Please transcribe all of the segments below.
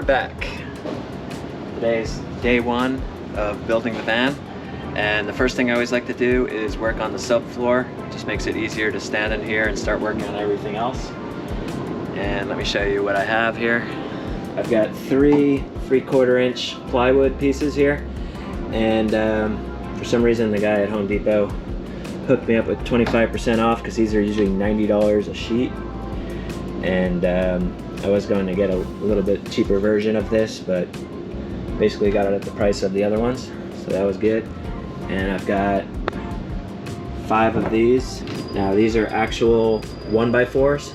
we're back. Today's day one of building the van, and the first thing I always like to do is work on the subfloor. It just makes it easier to stand in here and start working on everything else. And let me show you what I have here. I've got 3 3/4-inch plywood pieces here, and for some reason the guy at Home Depot hooked me up with 25% off because these are usually $90 a sheet. And I was going to get a little bit cheaper version of this, but basically got it at the price of the other ones, so that was good. And I've got 5 of these. Now these are actual 1x4s,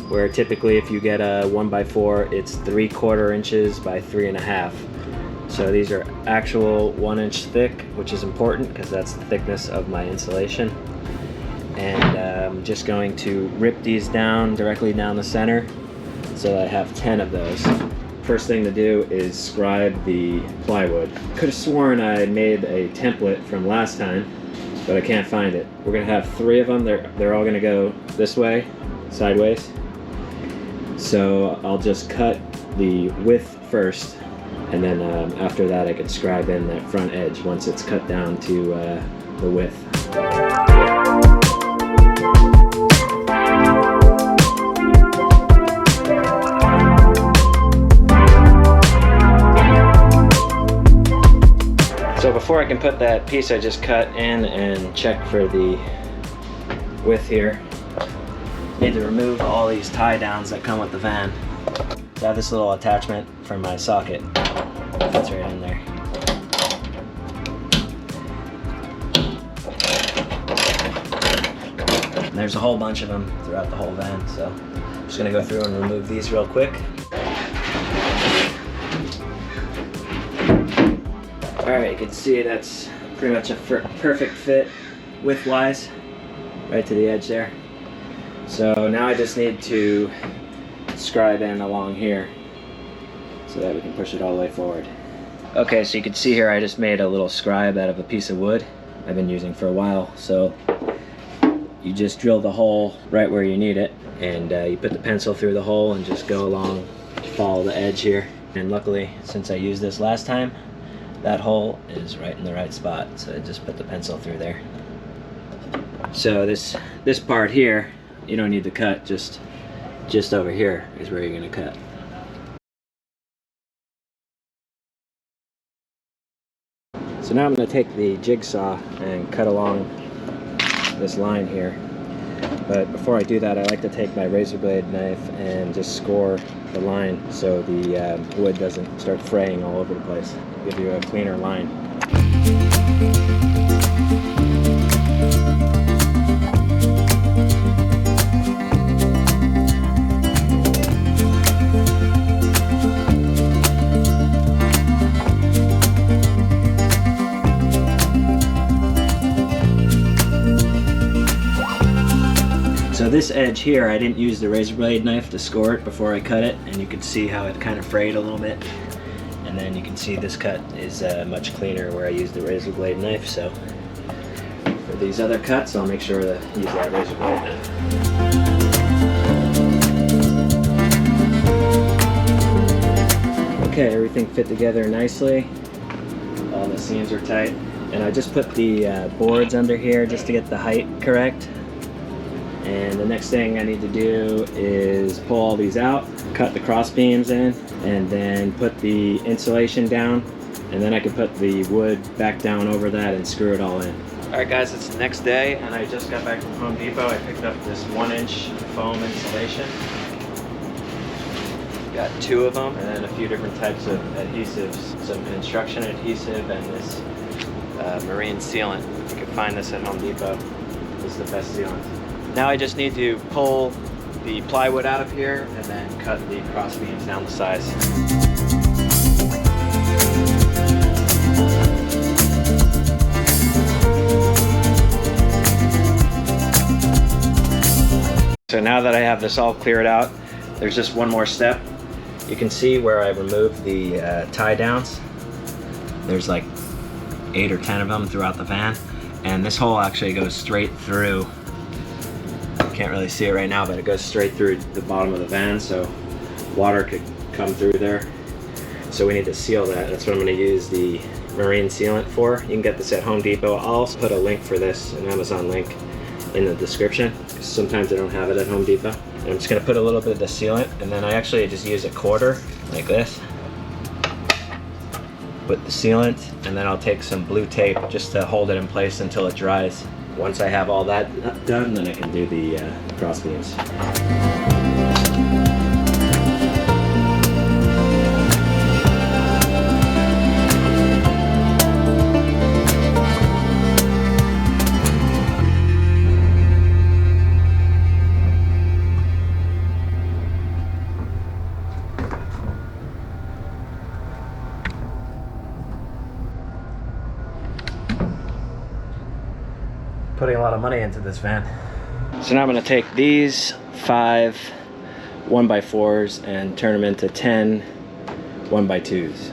where typically if you get a 1x4 it's 3/4 inches by 3.5. So these are actual 1 inch thick, which is important because that's the thickness of my insulation. And I'm just going to rip these down directly down the center so that I have 10 of those. First thing to do is scribe the plywood. Could have sworn I made a template from last time, but I can't find it. We're gonna have 3 of them. They're all gonna go this way, sideways. So I'll just cut the width first, and then after that I can scribe in that front edge once it's cut down to the width. So before I can put that piece I just cut in and check for the width here, I need to remove all these tie downs that come with the van. So I have this little attachment for my socket. Fits right in there. And there's a whole bunch of them throughout the whole van, so I'm just gonna go through and remove these real quick. Alright, you can see that's pretty much a perfect fit width-wise, right to the edge there. So now I just need to scribe in along here so that we can push it all the way forward. Okay, so you can see here I just made a little scribe out of a piece of wood I've been using for a while. So you just drill the hole right where you need it, and you put the pencil through the hole and just go along, follow the edge here. And luckily, since I used this last time, that hole is right in the right spot, so I just put the pencil through there. So this part here, you don't need to cut, just over here is where you're going to cut. So now I'm going to take the jigsaw and cut along this line here. But before I do that, I like to take my razor blade knife and just score the line so the wood doesn't start fraying all over the place. Give you a cleaner line. So this edge here, I didn't use the razor blade knife to score it before I cut it, and you can see how it kind of frayed a little bit. And then you can see this cut is much cleaner where I used the razor blade knife. So for these other cuts, I'll make sure to use that razor blade knife. Okay, everything fit together nicely. All the seams are tight. And I just put the boards under here just to get the height correct. And the next thing I need to do is pull all these out, cut the cross beams in, and then put the insulation down, and then I can put the wood back down over that and screw it all in. Alright guys, it's the next day and I just got back from Home Depot. I picked up this 1-inch foam insulation. Got 2 of them, and then a few different types of adhesives. Some construction adhesive and this marine sealant. You can find this at Home Depot. This is the best sealant. Now I just need to pull the plywood out of here and then cut the cross beams down the sides. So now that I have this all cleared out, there's just one more step. You can see where I removed the tie downs. There's like 8 or 10 of them throughout the van, and this hole actually goes straight through. Can't really see it right now, but it goes straight through the bottom of the van, so water could come through there. so we need to seal that. That's what I'm going to use the marine sealant for. You can get this at Home Depot. I'll also put a link for this, an Amazon link, in the description. Sometimes I don't have it at Home Depot. And I'm just going to put a little bit of the sealant, and then I actually just use a quarter like this. Put the sealant, and then I'll take some blue tape just to hold it in place until it dries. Once I have all that done, then I can do the cross beams. Putting a lot of money into this van. So now I'm going to take these 5 1x4s and turn them into 10 1x2s.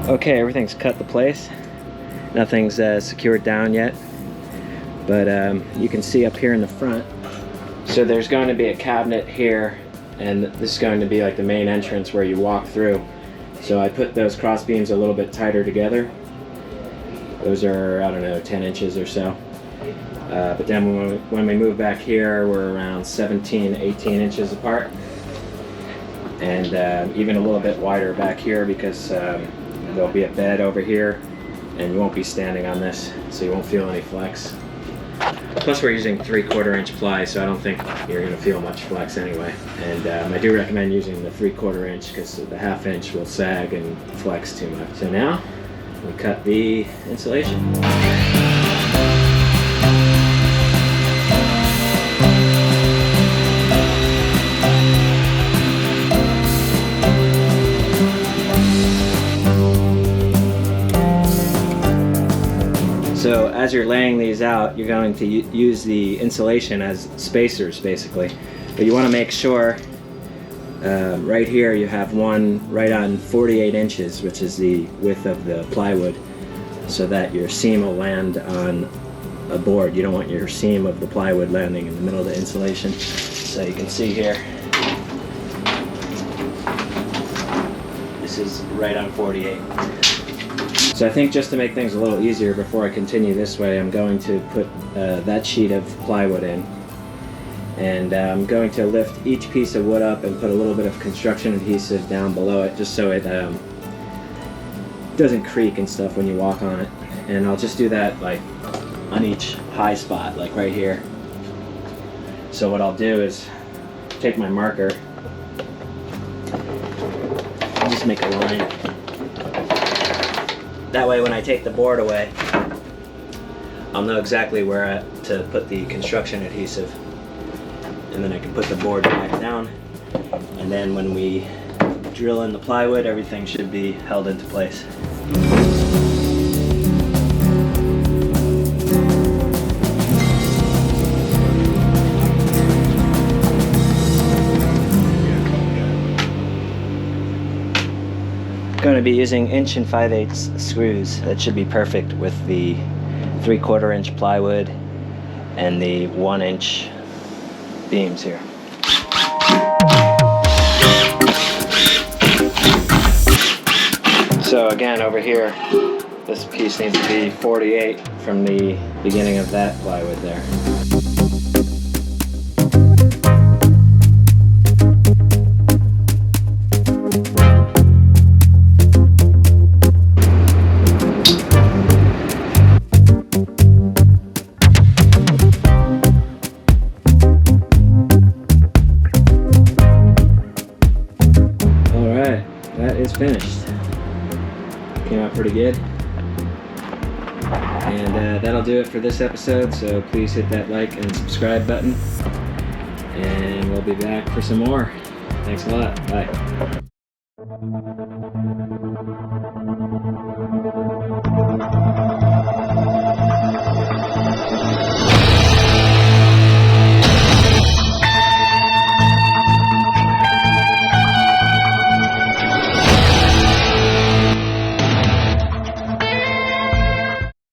Okay, everything's cut to place. Nothing's secured down yet, but you can see up here in the front. So there's going to be a cabinet here, and this is going to be like the main entrance where you walk through. So I put those cross beams a little bit tighter together. Those are, I don't know, 10 inches or so. But then when we move back here, we're around 17, 18 inches apart. And even a little bit wider back here because there'll be a bed over here and you won't be standing on this, so you won't feel any flex. Plus we're using 3/4 inch ply, so I don't think you're going to feel much flex anyway. And I do recommend using the 3/4 inch because the 1/2 inch will sag and flex too much. So now we cut the insulation. So as you're laying these out, you're going to use the insulation as spacers basically. But you want to make sure right here you have one right on 48 inches, which is the width of the plywood, so that your seam will land on a board. You don't want your seam of the plywood landing in the middle of the insulation. So you can see here, this is right on 48. So I think just to make things a little easier before I continue this way, I'm going to put that sheet of plywood in. And I'm going to lift each piece of wood up and put a little bit of construction adhesive down below it, just so it doesn't creak and stuff when you walk on it. And I'll just do that like on each high spot, like right here. So what I'll do is take my marker and just make a line. That way when I take the board away, I'll know exactly where to put the construction adhesive. And then I can put the board back down. And then when we drill in the plywood, everything should be held into place. Going to be using 1 5/8" screws. That should be perfect with the 3/4 inch plywood and the 1 inch beams here. So again, over here, this piece needs to be 48 from the beginning of that plywood there. Finished. Came out pretty good. And that'll do it for this episode, so please hit that like and subscribe button. And we'll be back for some more. Thanks a lot. Bye.